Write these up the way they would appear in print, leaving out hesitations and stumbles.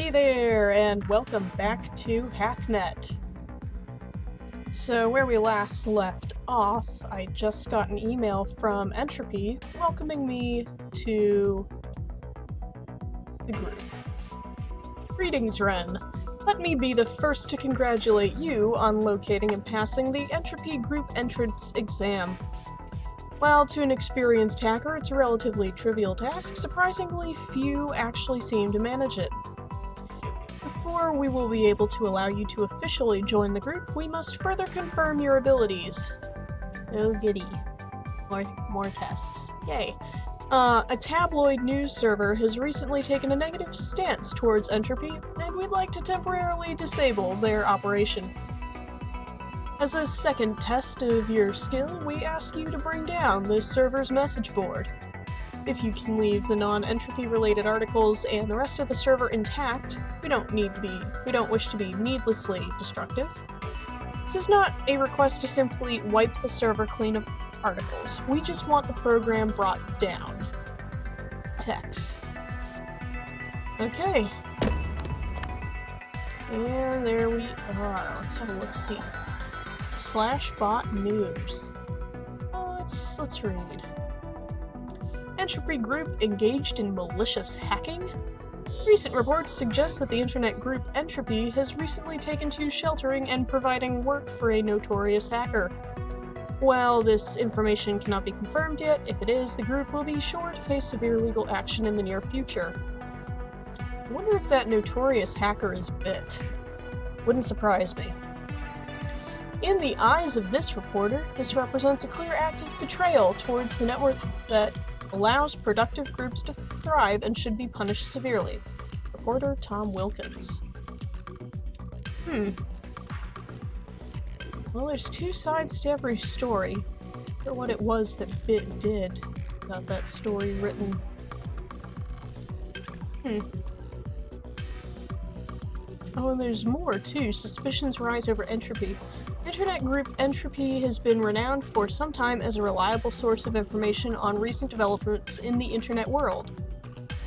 Hey there, and welcome back to Hacknet. So where we last left off, I just got an email from Entropy welcoming me to the group. Greetings, Renn. Let me be the first to congratulate you on locating and passing the Entropy group entrance exam. While to an experienced hacker it's a relatively trivial task, surprisingly few actually seem to manage it. Before we will be able to allow you to officially join the group, we must further confirm your abilities. Oh giddy. More tests. Yay. A tabloid news server has recently taken a negative stance towards Entropy, and we'd like to temporarily disable their operation. As a second test of your skill, we ask you to bring down the server's message board. If you can leave the non-entropy related articles and the rest of the server intact, we don't wish to be needlessly destructive. This is not a request to simply wipe the server clean of articles. We just want the program brought down. Text. Okay. And there we are. Let's have a look-see. /bot news. Let's read. Entropy group engaged in malicious hacking? Recent reports suggest that the internet group Entropy has recently taken to sheltering and providing work for a notorious hacker. While this information cannot be confirmed yet, if it is, the group will be sure to face severe legal action in the near future. I wonder if that notorious hacker is Bit. Wouldn't surprise me. In the eyes of this reporter, this represents a clear act of betrayal towards the network that allows productive groups to thrive and should be punished severely. Reporter Tom Wilkins. Well, there's two sides to every story. I wonder what it was that Bit did. Got that story written. Oh, and there's more, too. Suspicions rise over Entropy. Internet group Entropy has been renowned for some time as a reliable source of information on recent developments in the internet world.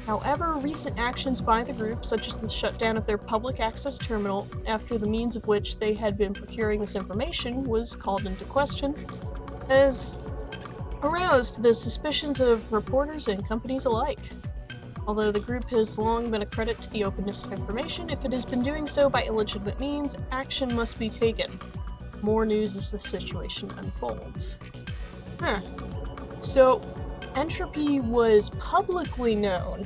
However, recent actions by the group, such as the shutdown of their public access terminal after the means of which they had been procuring this information was called into question, has aroused the suspicions of reporters and companies alike. Although the group has long been a credit to the openness of information, if it has been doing so by illegitimate means, action must be taken. More news as the situation unfolds. So, Entropy was publicly known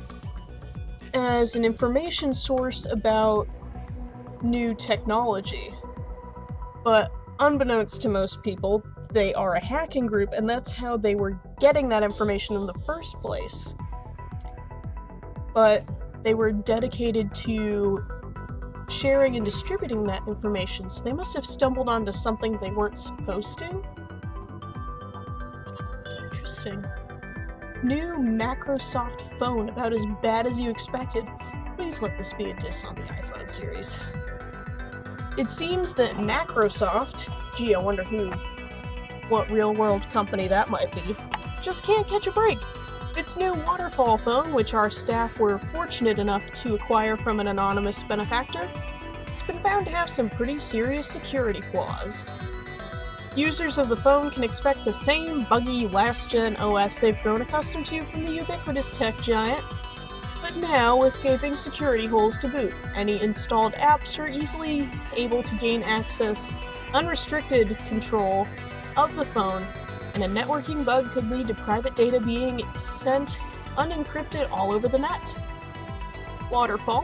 as an information source about new technology. But unbeknownst to most people, they are a hacking group, and that's how they were getting that information in the first place. But they were dedicated to sharing and distributing that information, so they must have stumbled onto something they weren't supposed to. Interesting. New Microsoft phone, about as bad as you expected. Please let this be a diss on the iPhone series. It seems that Microsoft, gee, I wonder what real-world company that might be, just can't catch a break. Its new waterfall phone, which our staff were fortunate enough to acquire from an anonymous benefactor, has been found to have some pretty serious security flaws. Users of the phone can expect the same buggy last-gen OS they've grown accustomed to from the ubiquitous tech giant, but now with gaping security holes to boot. Any installed apps are easily able to gain access, unrestricted control of the phone, and a networking bug could lead to private data being sent unencrypted all over the net. Waterfall,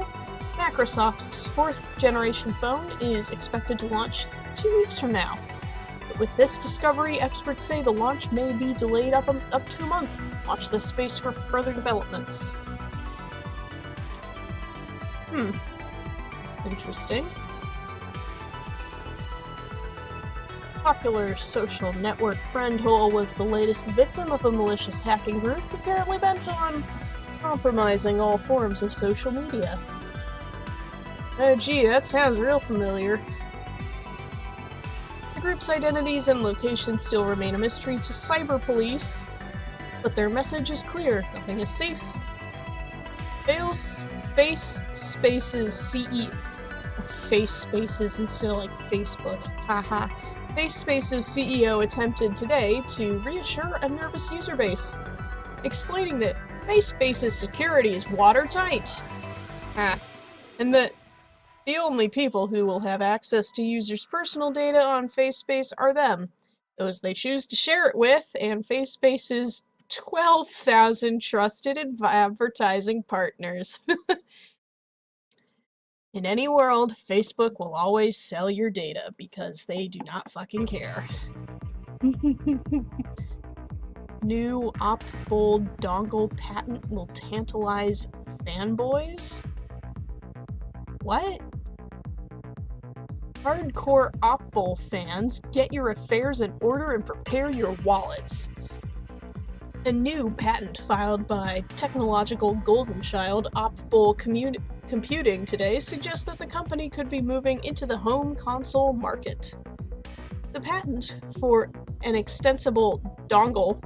Microsoft's 4th generation phone, is expected to launch 2 weeks from now. But with this discovery, experts say the launch may be delayed up to a month. Watch this space for further developments. Interesting. Popular social network Friendhole was the latest victim of a malicious hacking group apparently bent on compromising all forms of social media. Oh gee, that sounds real familiar. The group's identities and locations still remain a mystery to cyber police, but their message is clear: nothing is safe. Face Space's CEO. Face Spaces instead of like Facebook. Haha. Face Space's CEO attempted today to reassure a nervous user base, explaining that Face Space's security is watertight. And that the only people who will have access to users' personal data on FaceSpace are them, those they choose to share it with, and FaceSpace's 12,000 trusted advertising partners. In any world, Facebook will always sell your data because they do not fucking care. New op-bold dongle patent will tantalize fanboys? What? Hardcore op-bowl fans, get your affairs in order and prepare your wallets. A new patent filed by technological golden child op-bowl computing today suggests that the company could be moving into the home console market. The patent for an extensible dongle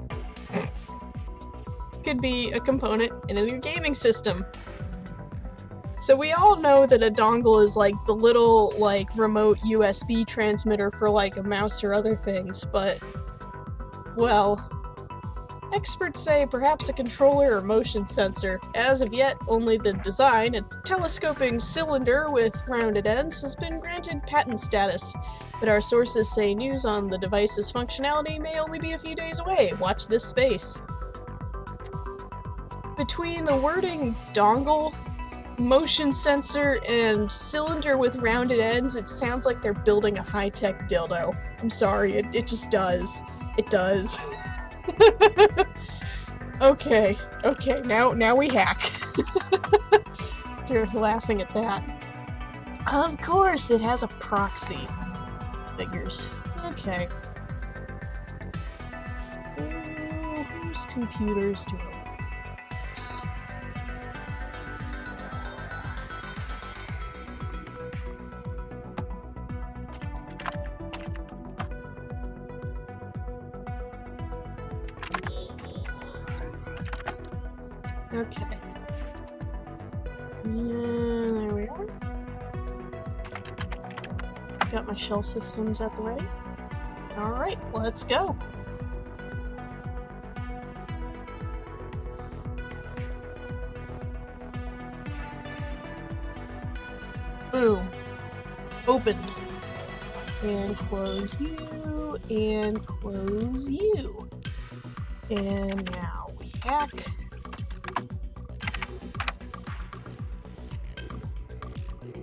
could be a component in a new gaming system. So we all know that a dongle is like the little like remote USB transmitter for like a mouse or other things, but well, experts say perhaps a controller or motion sensor. As of yet, only the design, a telescoping cylinder with rounded ends, has been granted patent status, but our sources say news on the device's functionality may only be a few days away. Watch this space. Between the wording dongle, motion sensor, and cylinder with rounded ends, it sounds like they're building a high-tech dildo. I'm sorry, it just does. It does. Okay, now we hack. You're laughing at that. Of course, it has a proxy. Figures. Okay. Whose computers do I use? Okay. And there we are. Got my shell systems at the ready. Alright, let's go. Boom. Opened. And close you. And close you. And now we hack.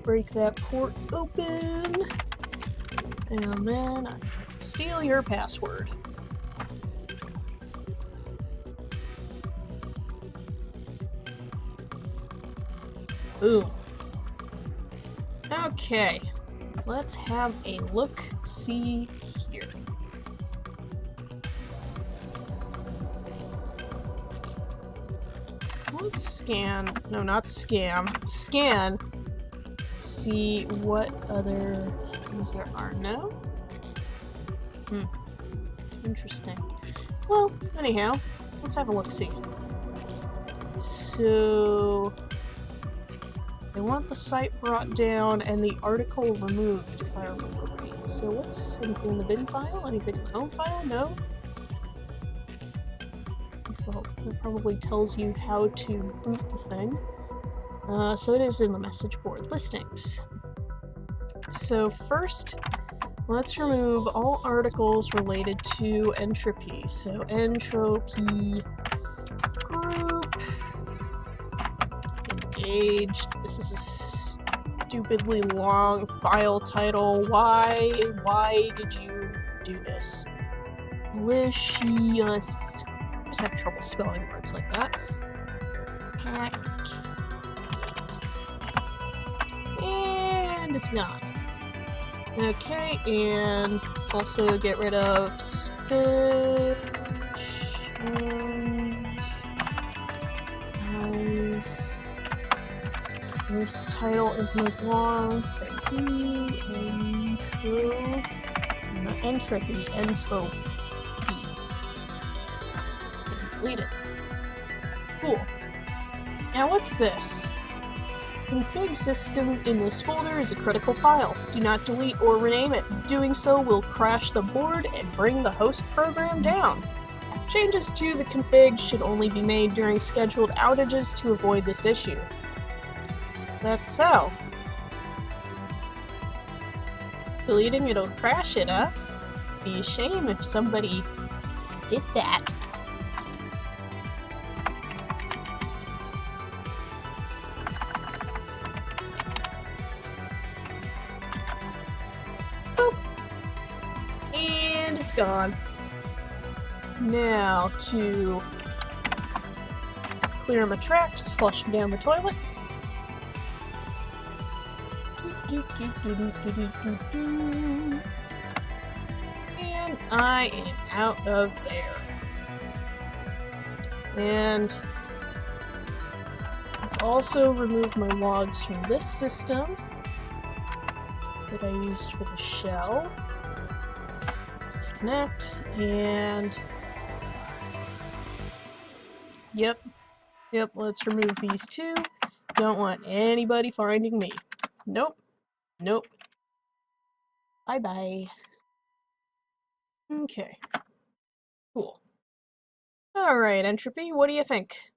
Break that port open, and then I can steal your password. Boom. Okay, let's have a look-see here. Let's scan, no, not scam, scan. See what other things there are. No? Interesting. Well, anyhow, let's have a look-see. So, they want the site brought down and the article removed, if I remember right. So what's anything in the bin file? Anything in the home file? No? That probably tells you how to boot the thing. So it is in the message board listings. So first, let's remove all articles related to Entropy. So Entropy group, engaged. This is a stupidly long file title. Why did you do this? Malicious. I just have trouble spelling words like that. Hack. And it's gone. Okay, and let's also get rid of suspicions. This title isn't as long. Entropy. And delete it. Cool. Now what's this? Config system in this folder is a critical file. Do not delete or rename it. Doing so will crash the board and bring the host program down. Changes to the config should only be made during scheduled outages to avoid this issue. That's so. Deleting it'll crash it, huh? Be a shame if somebody did that. Boop. And it's gone. Now to clear my tracks, flush them down the toilet. And I am out of there. And let's also remove my logs from this system that I used for the shell. Disconnect, and yep, let's remove these two. Don't want anybody finding me. Nope. Bye-bye. Okay. Cool. Alright, Entropy, what do you think?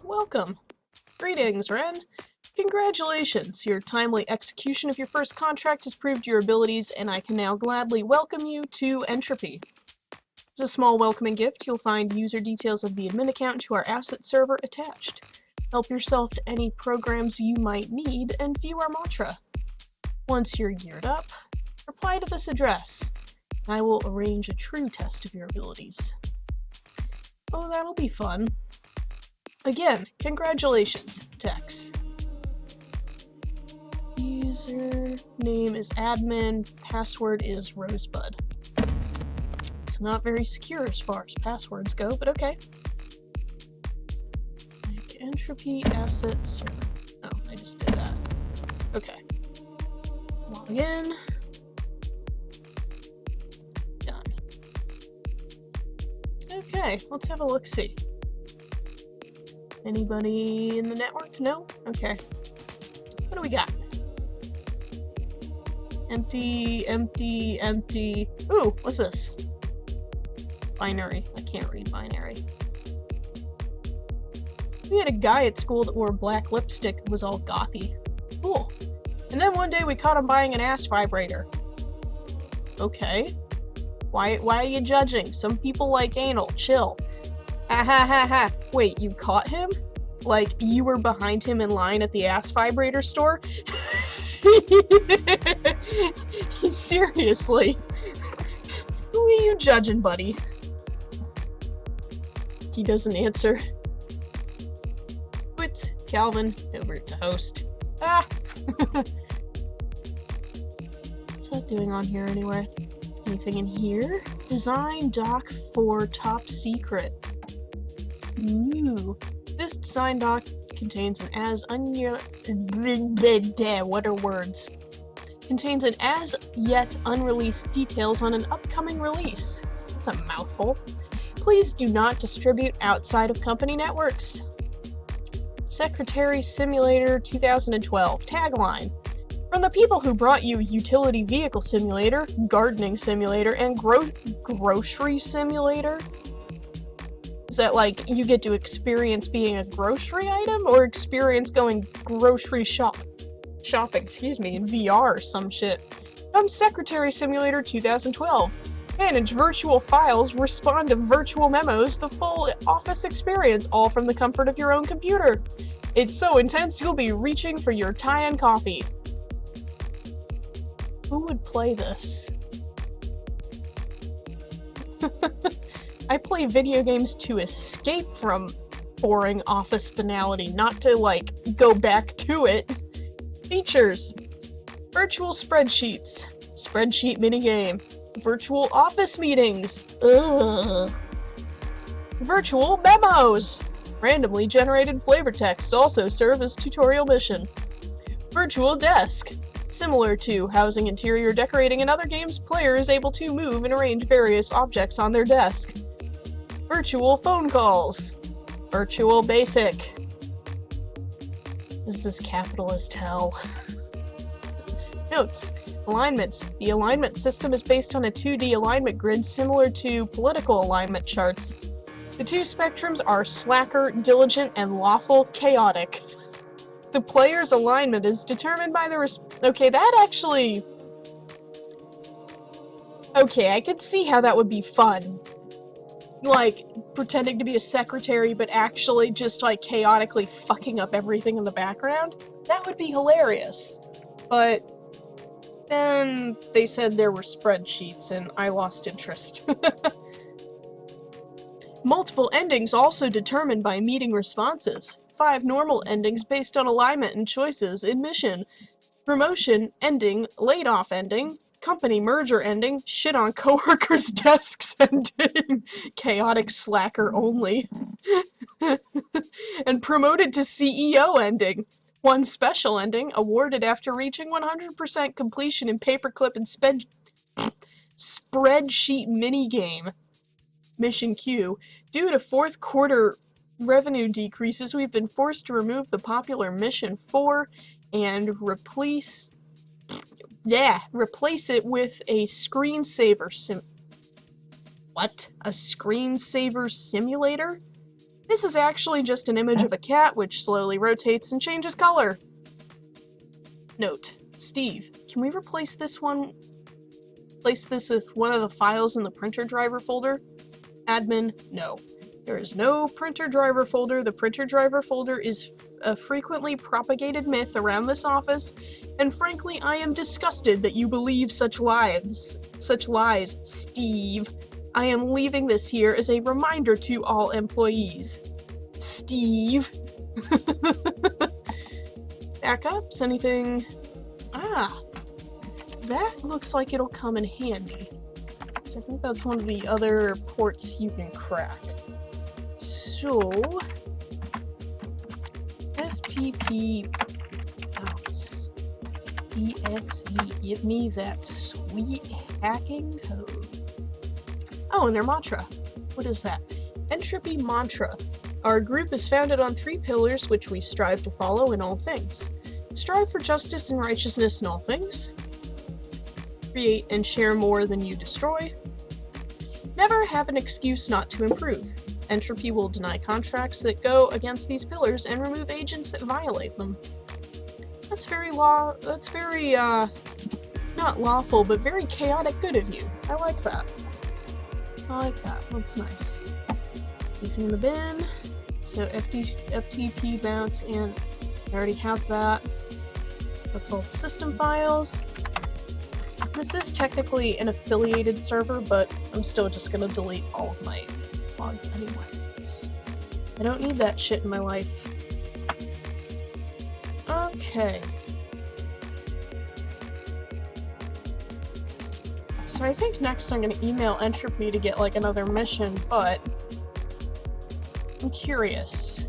Welcome. Greetings, Renn. Congratulations! Your timely execution of your first contract has proved your abilities, and I can now gladly welcome you to Entropy. As a small welcoming gift, you'll find user details of the admin account to our asset server attached. Help yourself to any programs you might need, and view our mantra. Once you're geared up, reply to this address, and I will arrange a true test of your abilities. Oh, that'll be fun. Again, congratulations, Tex. User name is admin, password is Rosebud. It's not very secure as far as passwords go, but okay. Make Entropy asset server. Oh, I just did that. Okay. Log in. Done. Okay, let's have a look-see. Anybody in the network? No? Okay. What do we got? Empty, empty, empty. Ooh, what's this? Binary. I can't read binary. We had a guy at school that wore black lipstick and was all gothy. Cool. And then one day we caught him buying an ass vibrator. Okay. Why are you judging? Some people like anal. Chill. Ha ha ha ha. Wait, you caught him? Like, you were behind him in line at the ass vibrator store? Seriously. Who are you judging, buddy? He doesn't answer. Quit, Calvin. Over to host. Ah! What's that doing on here anyway? Anything in here? Design doc for top secret. Ooh. This design doc contains an what are words? Contains an as yet unreleased details on an upcoming release. That's a mouthful. Please do not distribute outside of company networks. Secretary Simulator 2012 tagline. From the people who brought you Utility Vehicle Simulator, Gardening Simulator, and Grocery Simulator? Is that like you get to experience being a grocery item or experience going grocery shopping, in VR or some shit? I'm Secretary Simulator 2012. Manage virtual files, respond to virtual memos, the full office experience, all from the comfort of your own computer. It's so intense you'll be reaching for your tea and coffee. Who would play this? I play video games to escape from boring office banality, not to, like, go back to it. Features. Virtual spreadsheets. Spreadsheet minigame. Virtual office meetings. Ugh. Virtual memos. Randomly generated flavor text also serve as tutorial mission. Virtual desk. Similar to housing, interior decorating, and other games, player is able to move and arrange various objects on their desk. Virtual phone calls. Virtual basic. This is capitalist hell. Notes. Alignments. The alignment system is based on a 2D alignment grid similar to political alignment charts. The two spectrums are slacker, diligent, and lawful, chaotic. The player's alignment is determined by the okay, that actually... Okay, I could see how that would be fun. Like, pretending to be a secretary, but actually just, like, chaotically fucking up everything in the background. That would be hilarious. But then they said there were spreadsheets, and I lost interest. Multiple endings also determined by meeting responses. 5 normal endings based on alignment and choices in mission. Promotion ending, laid off ending, company merger ending, shit on coworkers' desks ending, chaotic slacker only, and promoted to CEO ending. 1 special ending, awarded after reaching 100% completion in paperclip and spreadsheet minigame. Mission Q. Due to 4th quarter revenue decreases, we've been forced to remove the popular Mission 4 and replace it with a screensaver What? A screensaver simulator? This is actually just an image of a cat which slowly rotates and changes color. Note. Steve, can we replace this with one of the files in the printer driver folder? Admin, no. There is no printer driver folder. The printer driver folder is a frequently propagated myth around this office, and frankly, I am disgusted that you believe such lies, Steve. I am leaving this here as a reminder to all employees. Steve. Backups? Anything? Ah. That looks like it'll come in handy. So I think that's one of the other ports you can crack. So, FTP bounce. EXE, give me that sweet hacking code. Oh, and their mantra. What is that? Entropy mantra. Our group is founded on 3 pillars which we strive to follow in all things. Strive for justice and righteousness in all things. Create and share more than you destroy. Never have an excuse not to improve. Entropy will deny contracts that go against these pillars and remove agents that violate them. That's very not lawful, but very chaotic good of you. I like that. I like that. That's nice. Anything in the bin? So FTP bounce, and I already have that. That's all the system files. This is technically an affiliated server, but I'm still just gonna delete all of my logs anyways. I don't need that shit in my life. Okay. So I think next I'm gonna email Entropy to get like another mission, but I'm curious.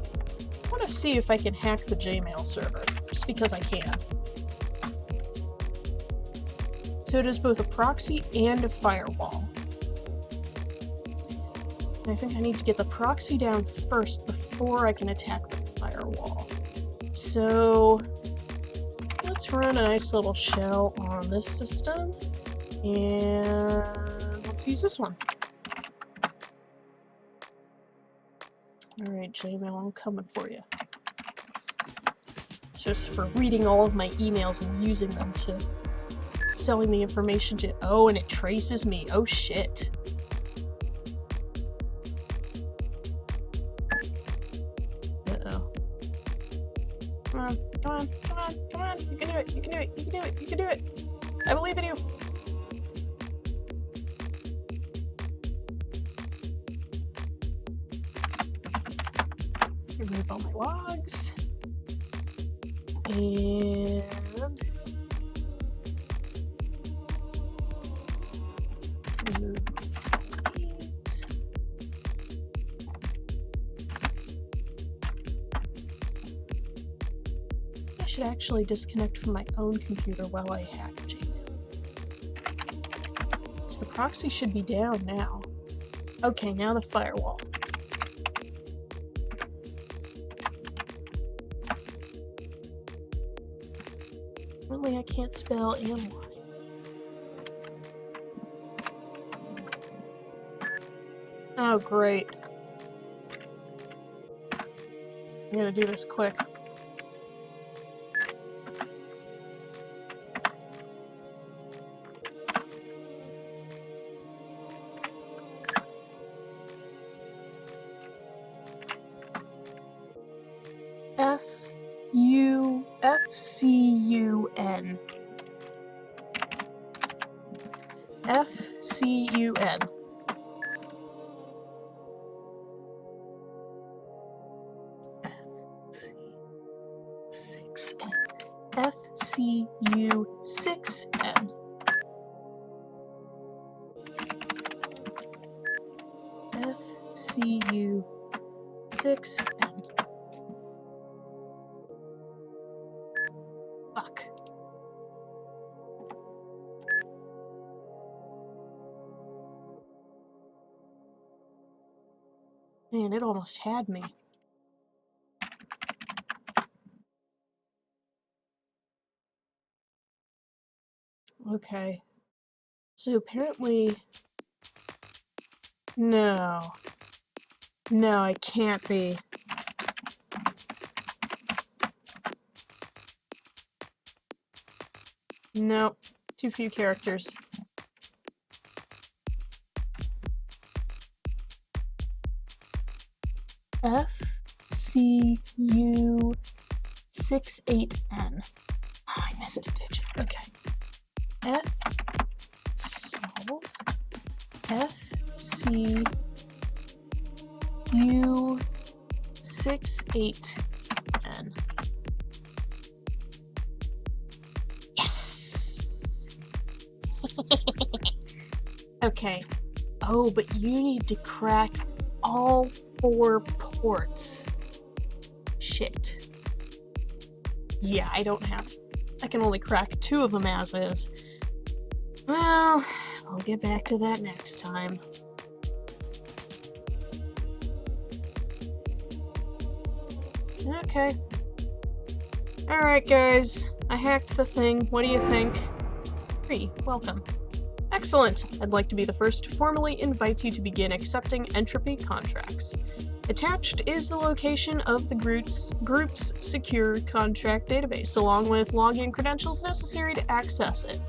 I want to see if I can hack the Gmail server, just because I can. So it is both a proxy and a firewall. And I think I need to get the proxy down first before I can attack the firewall. So let's run a nice little shell on this system, and let's use this one. Alright, Gmail, I'm coming for you. It's just for reading all of my emails and using them to selling the information to— oh, and it traces me. Oh shit. Uh-oh. Come on, come on, come on, come on. You can do it, you can do it, you can do it, you can do it. I believe in you. Remove all my logs. And remove these. I should actually disconnect from my own computer while I hack Gmail. So the proxy should be down now. Okay, now the firewall. Apparently I can't spell and lie. Oh, great. I'm gonna do this quick. F-C-U-N. F-C-U-N. F-C-6-N. F-C-U-6-N. F-C-U-6-N. Fuck. Man, it almost had me. Okay. So apparently... No. No, it can't be. Nope. Too few characters. F-C-U-6-8-N. Oh, I missed a digit. Okay. F-solve. F-C-U-6-8-N. Yes! Okay. Oh, but you need to crack all 4 ports. Shit. Yeah, I don't have... I can only crack 2 of them as is. Well, I'll get back to that next time. Okay. Alright guys, I hacked the thing. What do you think? 3, welcome. Excellent! I'd like to be the first to formally invite you to begin accepting Entropy contracts. Attached is the location of the group's secure contract database, along with login credentials necessary to access it.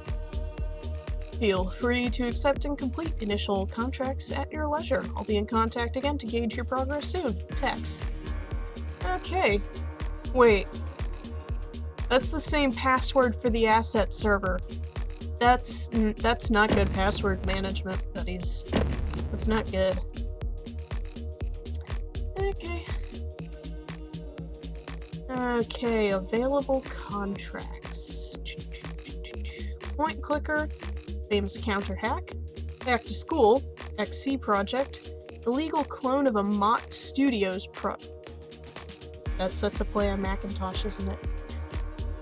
Feel free to accept and complete initial contracts at your leisure. I'll be in contact again to gauge your progress soon. Tex. Okay. Wait. That's the same password for the asset server. That's not good password management, buddies. That's not good. Okay. Okay, available contracts. Point clicker, famous counter hack, back to school, XC project, illegal clone of a Mott Studios that's a play on Macintosh, isn't it?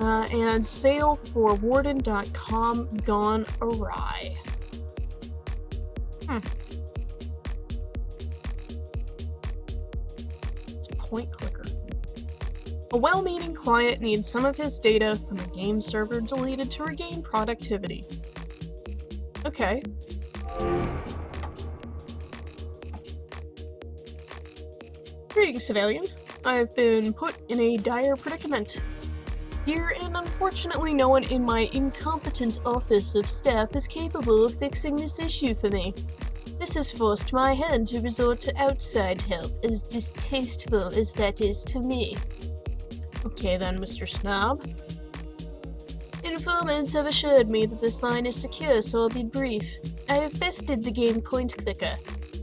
And sale for warden.com gone awry. It's point clicker. A well-meaning client needs some of his data from a game server deleted to regain productivity. Okay. Greetings, civilian. I've been put in a dire predicament. Here, and unfortunately no one in my incompetent office of staff is capable of fixing this issue for me. This has forced my hand to resort to outside help, as distasteful as that is to me. Okay then, Mr. Snob. Informants have assured me that this line is secure, so I'll be brief. I have bested the game point clicker,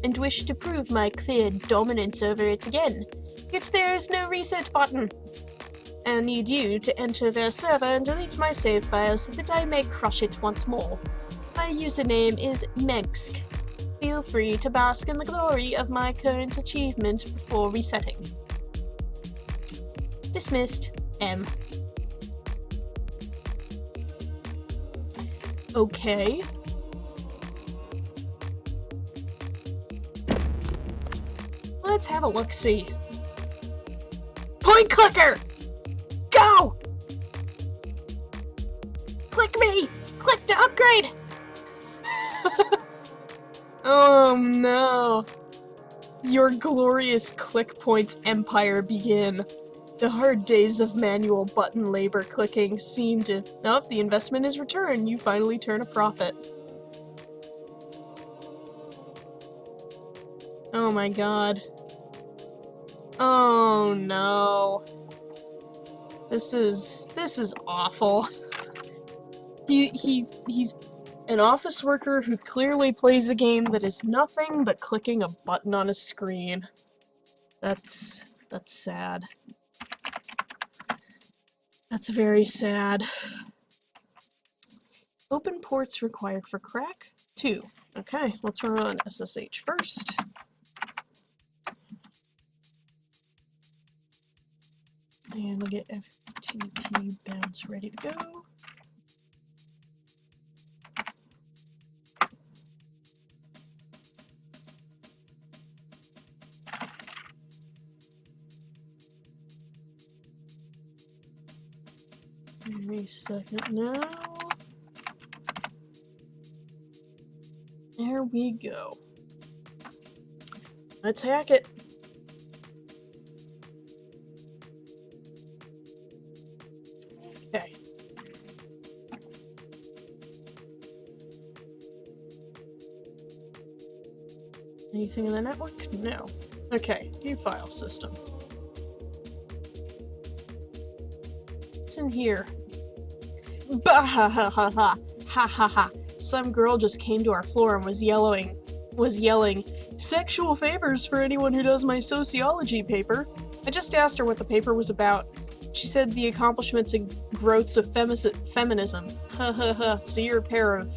and wish to prove my clear dominance over it again. Yet there is no reset button. I need you to enter their server and delete my save file so that I may crush it once more. My username is Megsk. Feel free to bask in the glory of my current achievement before resetting. Dismissed, M. Okay. Let's have a look-see. Point clicker! Go! to upgrade! Oh no. Your glorious ClickPoints empire begin. The hard days of manual button labor clicking seem to... Oh, the investment is returned. You finally turn a profit. Oh my god. Oh no. This is awful. He's an office worker who clearly plays a game that is nothing but clicking a button on a screen. That's sad. That's very sad. Open ports required for crack? 2. Okay, let's run SSH first. And we'll get FTP bounce ready to go. Wait a second now. There we go. Let's hack it. Okay. Anything in the network? No. Okay, view file system. What's in here? Bah ha ha ha ha ha ha ha. Some girl just came to our floor and was yelling, "Sexual favors for anyone who does my sociology paper." I just asked her what the paper was about. She said the accomplishments and growths of feminism. Ha ha ha. So you're a pair of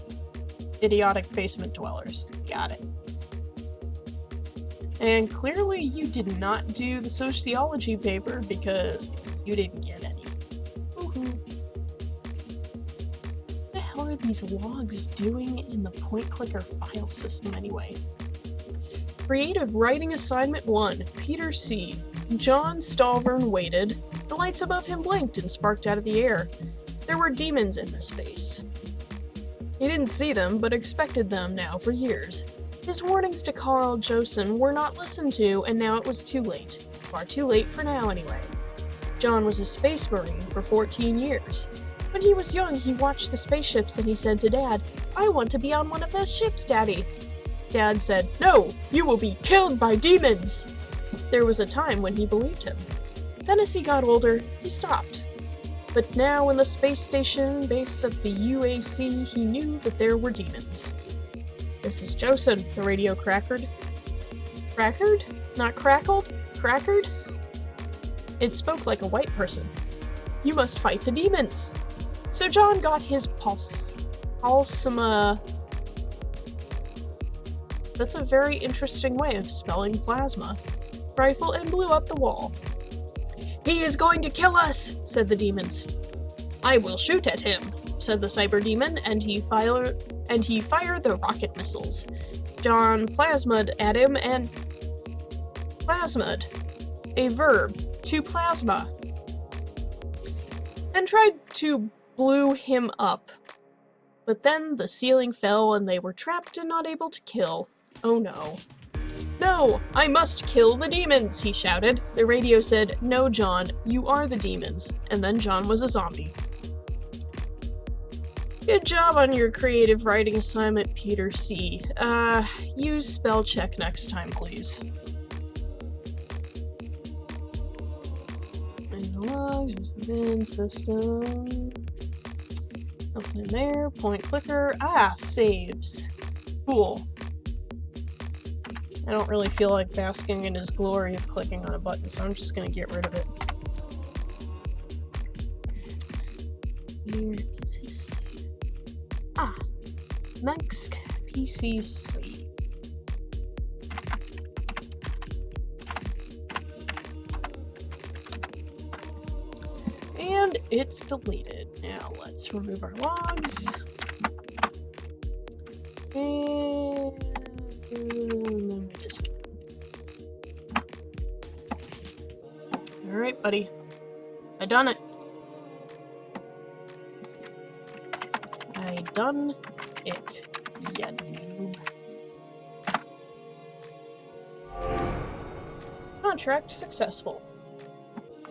idiotic basement dwellers. Got it. And clearly you did not do the sociology paper because you didn't get any. Woohoo. What the hell are these logs doing in the point clicker file system anyway? Creative Writing Assignment 1, Peter C. John Stalvern waited. The lights above him blinked and sparked out of the air. There were demons in this space. He didn't see them, but expected them now for years. His warnings to Carl Josen were not listened to, and now it was too late. Far too late for now, anyway. John was a space marine for 14 years. When he was young, he watched the spaceships and he said to Dad, "I want to be on one of those ships, Daddy." Dad said, "No, you will be killed by demons." There was a time when he believed him. Then as he got older, he stopped. But now in the space station base of the UAC, he knew that there were demons. "This is Josen," the radio crackered. Crackered? Not crackled? Crackered? It spoke like a white person. "You must fight the demons." So John got his pulsima. That's a very interesting way of spelling plasma. Rifle and blew up the wall. "He is going to kill us," said the demons. "I will shoot at him," said the cyber demon, and he fired the rocket missiles. John plasma'd at him and... Plasma'd. A verb. To plasma. And tried to blew him up. But then the ceiling fell and they were trapped and not able to kill. Oh no. "No, I must kill the demons," he shouted. The radio said, "No, John, you are the demons." And then John was a zombie. Good job on your creative writing assignment, Peter C. Use spell check next time, please. And the log, there's the bin system. Nothing in there. Point clicker. Ah, saves. Cool. I don't really feel like basking in his glory of clicking on a button, so I'm just gonna get rid of it. Where is his save? Ah, Mensk PC save. And it's deleted. Now let's remove our logs. And then we just... Alright, buddy. I done it. I done it, ya noob. Contract successful.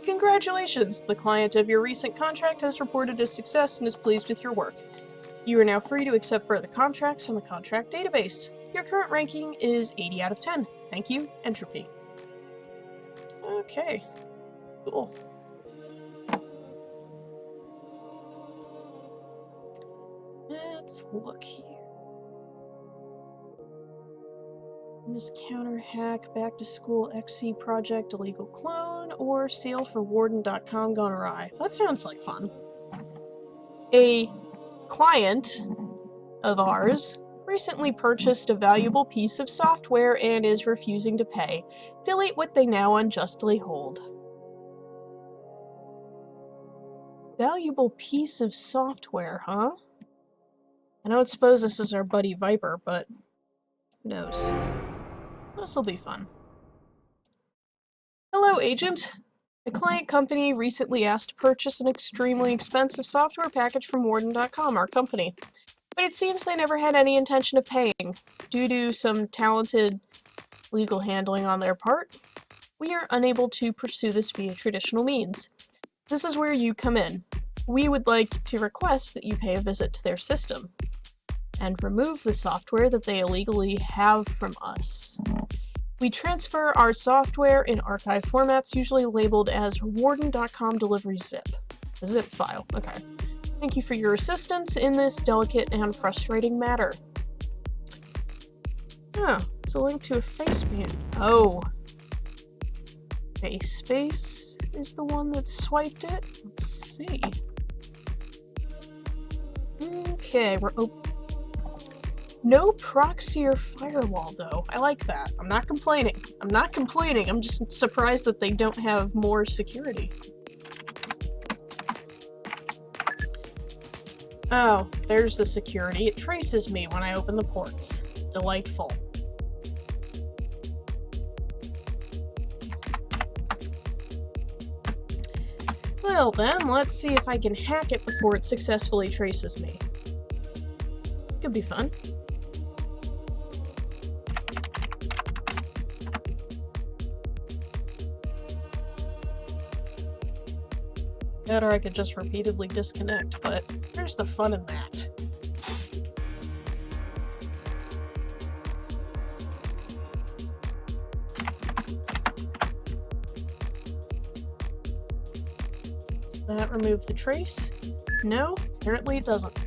Congratulations! The client of your recent contract has reported a success and is pleased with your work. You are now free to accept further contracts from the contract database. Your current ranking is 80 out of 10. Thank you, Entropy. Okay. Cool. Let's look here. Miss Counter Hack, Back to School XC Project, Illegal Clone, or Sale for Warden.com gone awry. That sounds like fun. A client of ours recently purchased a valuable piece of software and is refusing to pay. Delete what they now unjustly hold. Valuable piece of software, huh? I don't suppose this is our buddy Viper, but who knows? This'll be fun. Hello, Agent. A client company recently asked to purchase an extremely expensive software package from Warden.com, our company. But it seems they never had any intention of paying. Due to some talented legal handling on their part, we are unable to pursue this via traditional means. This is where you come in. We would like to request that you pay a visit to their system and remove the software that they illegally have from us. We transfer our software in archive formats, usually labeled as Warden.com delivery zip. A zip file, okay. Thank you for your assistance in this delicate and frustrating matter. Oh, it's a link to a Facebook. Oh. Face is the one that swiped it? Let's see. Okay, we're no proxy or firewall, though. I like that. I'm not complaining. I'm just surprised that they don't have more security. Oh, there's the security. It traces me when I open the ports. Delightful. Well then, let's see if I can hack it before it successfully traces me. Could be fun. Or I could just repeatedly disconnect, but there's the fun in that. Does that remove the trace? No, apparently it doesn't.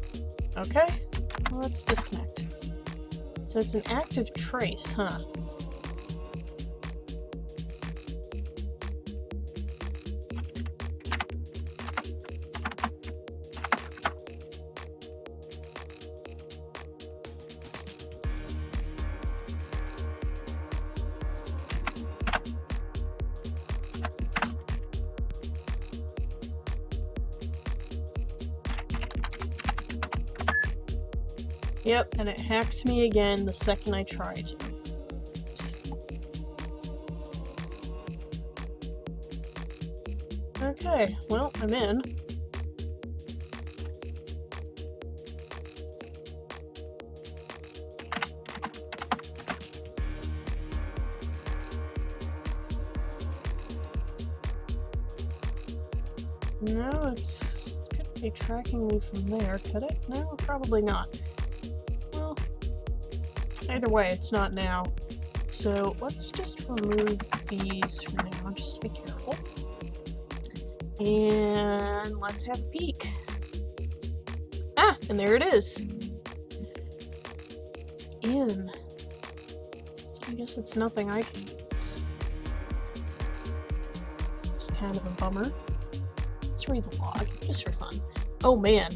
Okay, well, let's disconnect. So it's an active trace, huh? Yep, and it hacks me again the second I try to. Oops. Okay, well, I'm in. No, it's couldn't be tracking me from there, could it? No, probably not. Well, either way, it's not now. So let's just remove these for now, just to be careful. And let's have a peek. Ah, and there it is. It's in. So I guess it's nothing I can use. It's kind of a bummer. Let's read the log, just for fun. Oh man,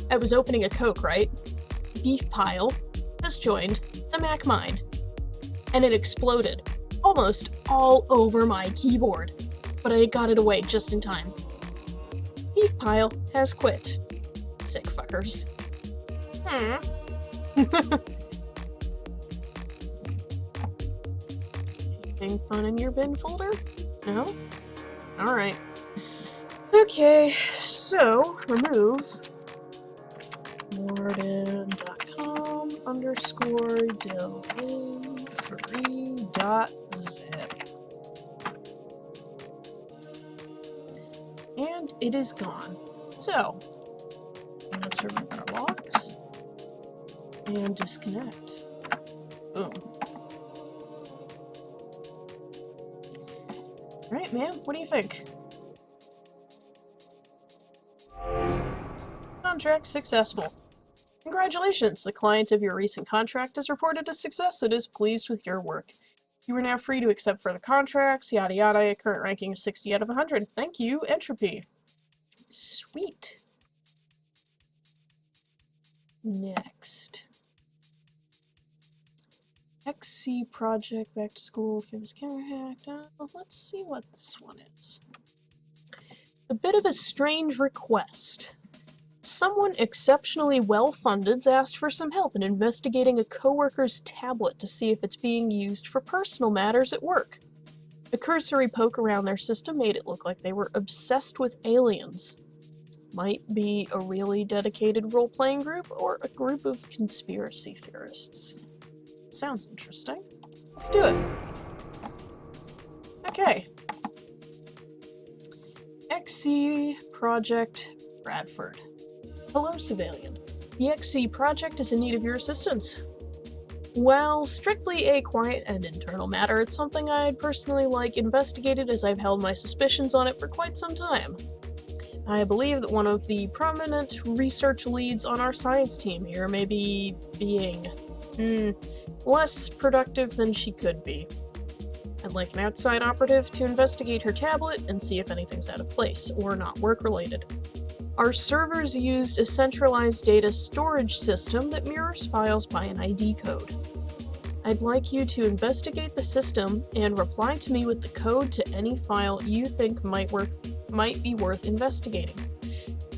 I was opening a Coke, right? Beef pile just joined the Mac mine, and it exploded almost all over my keyboard, but I got it away just in time. Beef pile has quit. Sick fuckers. Anything fun in your bin folder? No? Alright. Okay, so remove warden.com_domain free.zip. And it is gone. So, let's remove our logs and disconnect. Boom. Alright, man, what do you think? Contract successful. Congratulations! The client of your recent contract has reported a success and is pleased with your work. You are now free to accept further contracts, yada yada, current ranking of 60 out of 100. Thank you, Entropy. Sweet. Next. XC project, back to school, famous camera hack. Let's see what this one is. A bit of a strange request. Someone exceptionally well-funded's asked for some help in investigating a coworker's tablet to see if it's being used for personal matters at work. A cursory poke around their system made it look like they were obsessed with aliens. Might be a really dedicated role-playing group or a group of conspiracy theorists. Sounds interesting. Let's do it. Okay. XC Project Bradford. Hello, civilian. The XC project is in need of your assistance. While strictly a quiet and internal matter, it's something I'd personally like investigated as I've held my suspicions on it for quite some time. I believe that one of the prominent research leads on our science team here may be being, less productive than she could be. I'd like an outside operative to investigate her tablet and see if anything's out of place or not work-related. Our servers used a centralized data storage system that mirrors files by an ID code. I'd like you to investigate the system and reply to me with the code to any file you think might be worth investigating.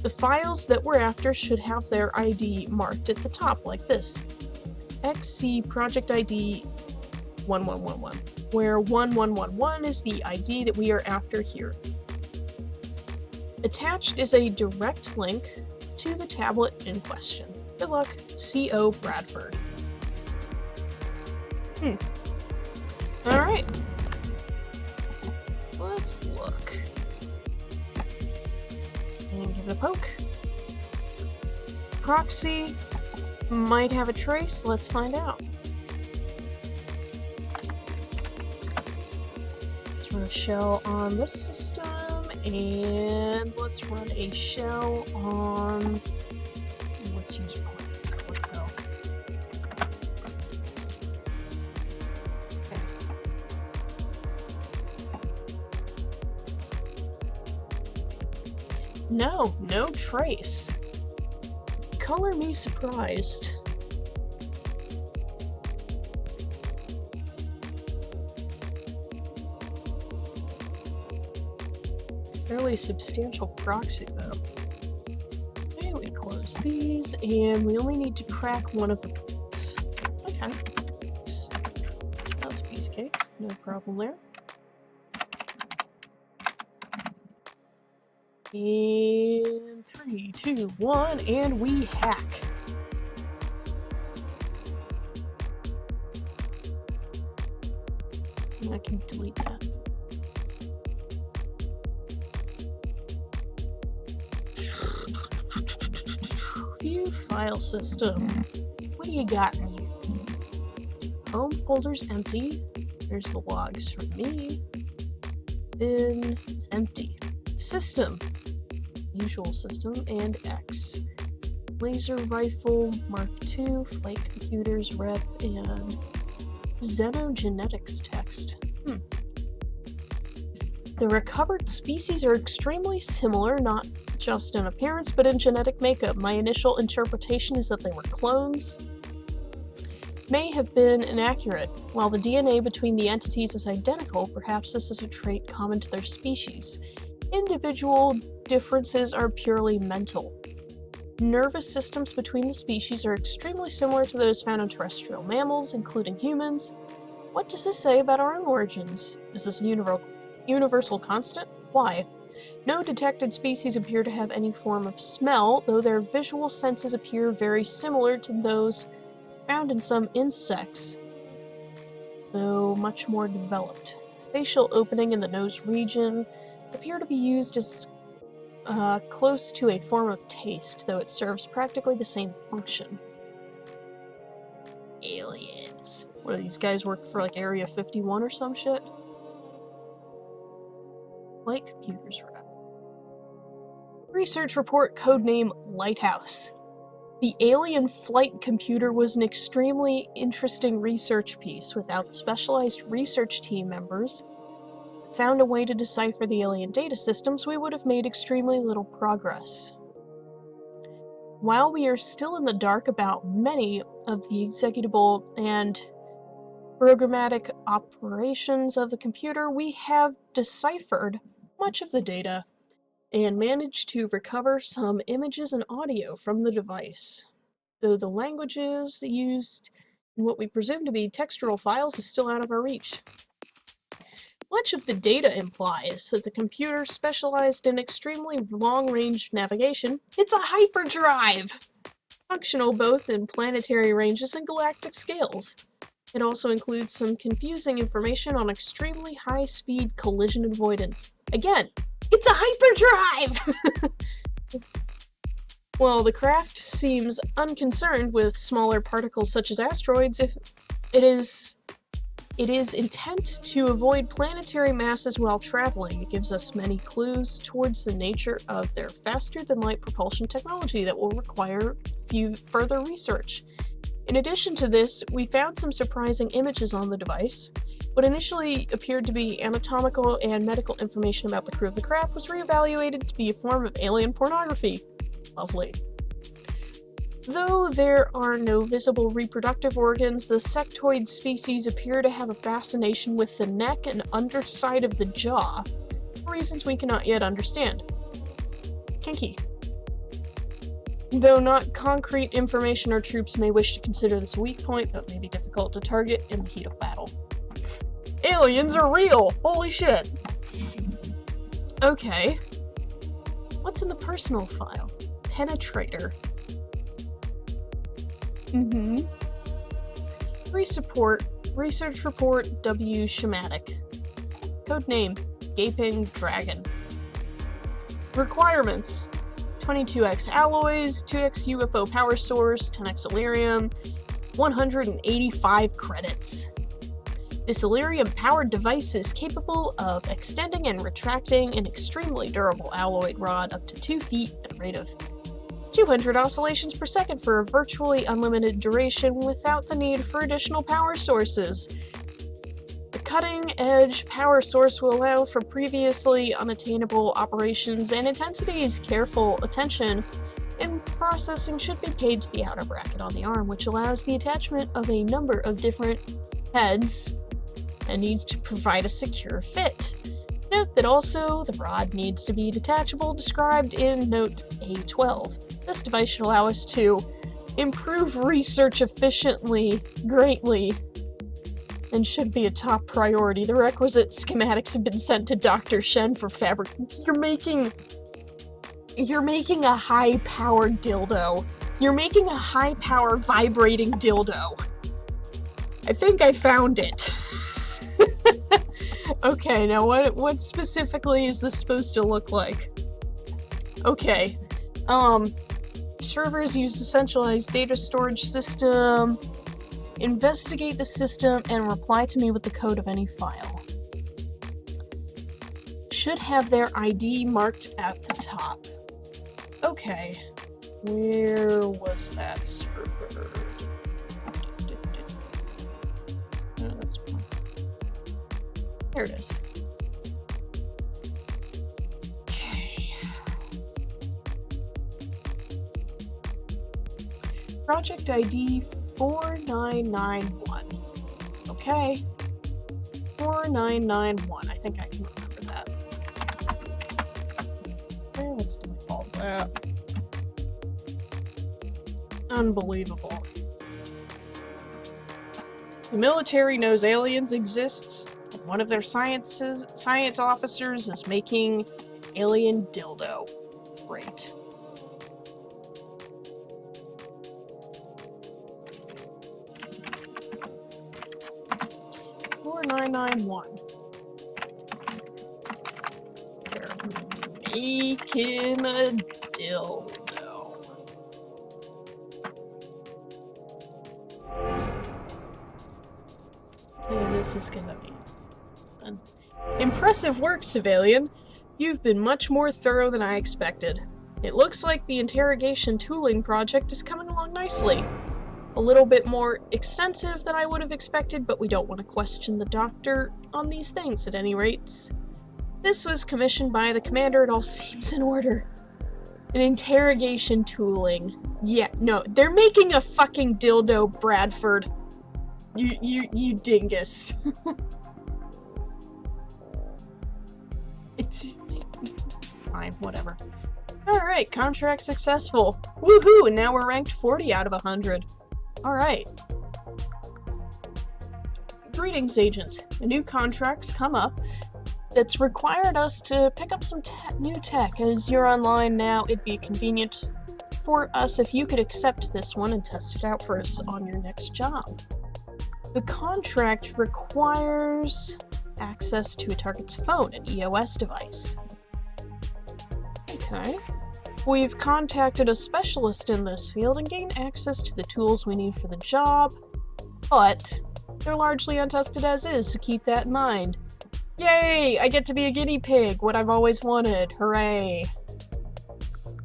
The files that we're after should have their ID marked at the top, like this. XC Project ID 1111, where 1111 is the ID that we are after here. Attached is a direct link to the tablet in question. Good luck, C.O. Bradford. Alright. Let's look. And give it a poke. Proxy might have a trace. Let's find out. Let's run a shell on this system. And let's run a shell on, let's use point. Let's go. No, no trace. Color me surprised. Fairly substantial proxy, though. Okay, we close these, and we only need to crack one of the ports. Okay. That's a piece of cake. No problem there. And 3, 2, 1, and we hack. And I can delete that. View file system. What do you got in here? Home folder's empty. There's the logs from me. Bin is empty. System. Usual system and X. Laser rifle Mark II, flight computers rep, and xenogenetics text. The recovered species are extremely similar, not just in appearance, but in genetic makeup. My initial interpretation is that they were clones. May have been inaccurate. While the DNA between the entities is identical, perhaps this is a trait common to their species. Individual differences are purely mental. Nervous systems between the species are extremely similar to those found in terrestrial mammals, including humans. What does this say about our own origins? Is this a universal constant? Why? No detected species appear to have any form of smell, though their visual senses appear very similar to those found in some insects, though much more developed. Facial opening in the nose region appear to be used as close to a form of taste, though it serves practically the same function. Aliens. What, do these guys work for, like, Area 51 or some shit? Light computers rep. Research report codename Lighthouse. The alien flight computer was an extremely interesting research piece. Without the specialized research team members found a way to decipher the alien data systems, we would have made extremely little progress. While we are still in the dark about many of the executable and programmatic operations of the computer, we have deciphered much of the data and managed to recover some images and audio from the device, though the languages used in what we presume to be textual files is still out of our reach. Much of the data implies that the computer specialized in extremely long-range navigation. It's a hyperdrive! Functional both in planetary ranges and galactic scales. It also includes some confusing information on extremely high-speed collision avoidance. Again, it's a hyperdrive! While the craft seems unconcerned with smaller particles such as asteroids, if it is intent to avoid planetary masses while traveling. It gives us many clues towards the nature of their faster-than-light propulsion technology that will require further research. In addition to this, we found some surprising images on the device. What initially appeared to be anatomical and medical information about the crew of the craft was reevaluated to be a form of alien pornography. Lovely. Though there are no visible reproductive organs, the sectoid species appear to have a fascination with the neck and underside of the jaw, for reasons we cannot yet understand. Kinky. Though not concrete information, our troops may wish to consider this a weak point that may be difficult to target in the heat of battle. Aliens are real! Holy shit! Okay. What's in the personal file? Penetrator. Research report W schematic. Codename Gaping Dragon. Requirements: 22x alloys, 2x UFO power source, 10x Illyrium, 185 credits. This Illyrium-powered device is capable of extending and retracting an extremely durable alloy rod up to 2 feet at a rate of 200 oscillations per second for a virtually unlimited duration without the need for additional power sources. The cutting-edge power source will allow for previously unattainable operations and intensities. Careful attention in processing should be paid to the outer bracket on the arm, which allows the attachment of a number of different heads and needs to provide a secure fit. Note that also the rod needs to be detachable, described in Note A12. This device should allow us to improve research efficiently, greatly, and should be a top priority. The requisite schematics have been sent to Dr. Shen for fabric. You're making a high-powered dildo. You're making a high-power vibrating dildo. I think I found it. Okay, now what specifically is this supposed to look like? Okay, servers use the centralized data storage system. Investigate the system and reply to me with the code of any file. Should have their ID marked at the top. Okay, where was that server? Oh, that's fine. There it is. Okay. Project ID 4991. Okay. 4991. I think I can remember that. Okay, let's delete all that. Unbelievable. The military knows aliens exists, and one of their science officers is making alien dildo. Great. $4991. Make him a dildo. And this is gonna be fun. Impressive work, civilian. You've been much more thorough than I expected. It looks like the interrogation tooling project is coming along nicely. A little bit more extensive than I would have expected, but we don't want to question the doctor on these things at any rates. This was commissioned by the commander, it all seems in order. An interrogation tooling. Yeah, no, they're making a fucking dildo, Bradford. You dingus. It's fine, whatever. Alright, contract successful. Woohoo, and now we're ranked 40 out of 100. Alright. Greetings, Agent. A new contract's come up that's required us to pick up some new tech. As you're online now, it'd be convenient for us if you could accept this one and test it out for us on your next job. The contract requires access to a target's phone, an EOS device. Okay. We've contacted a specialist in this field and gained access to the tools we need for the job, but they're largely untested as is, so keep that in mind. Yay! I get to be a guinea pig, what I've always wanted. Hooray!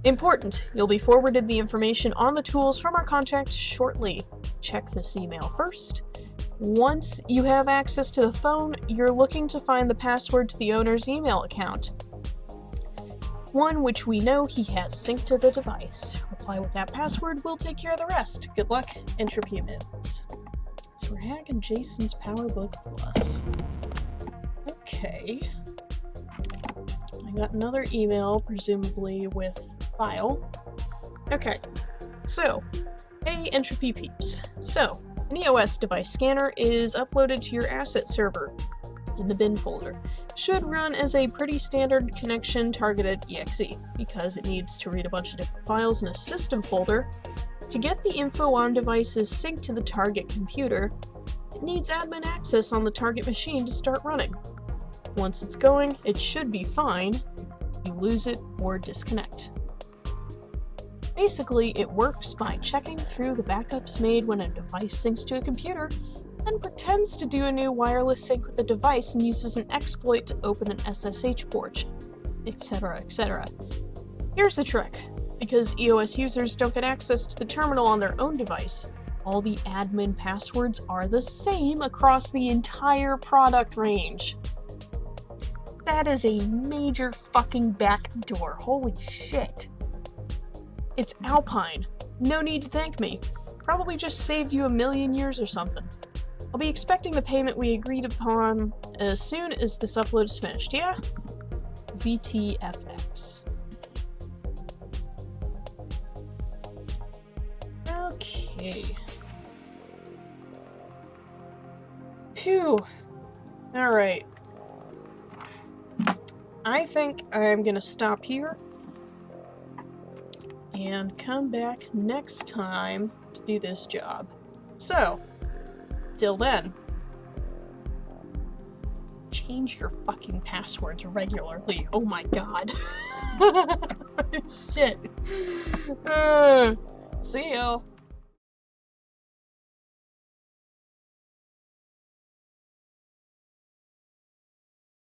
Important, you'll be forwarded the information on the tools from our contact shortly. Check this email first. Once you have access to the phone, you're looking to find the password to the owner's email account. One which we know he has synced to the device. Reply with that password, we'll take care of the rest. Good luck, Entropy Mids. So we're hacking Jason's PowerBook Plus. Okay. I got another email, presumably with file. Okay. So, hey Entropy peeps. So, an EOS device scanner is uploaded to your asset server in the bin folder. Should run as a pretty standard connection targeted exe, because it needs to read a bunch of different files in a system folder. To get the info on devices synced to the target computer, it needs admin access on the target machine to start running. Once it's going, it should be fine. You lose it or disconnect. Basically, it works by checking through the backups made when a device syncs to a computer, and pretends to do a new wireless sync with the device and uses an exploit to open an SSH port, etc., etc. Here's the trick. Because EOS users don't get access to the terminal on their own device, all the admin passwords are the same across the entire product range. That is a major fucking backdoor. Holy shit. It's Alpine. No need to thank me. Probably just saved you a million years or something. I'll be expecting the payment we agreed upon as soon as this upload is finished, yeah? VTFX. Okay. Phew. Alright. I think I'm gonna stop here and come back next time to do this job. So, till then, change your fucking passwords regularly. Oh my god. Shit. See ya.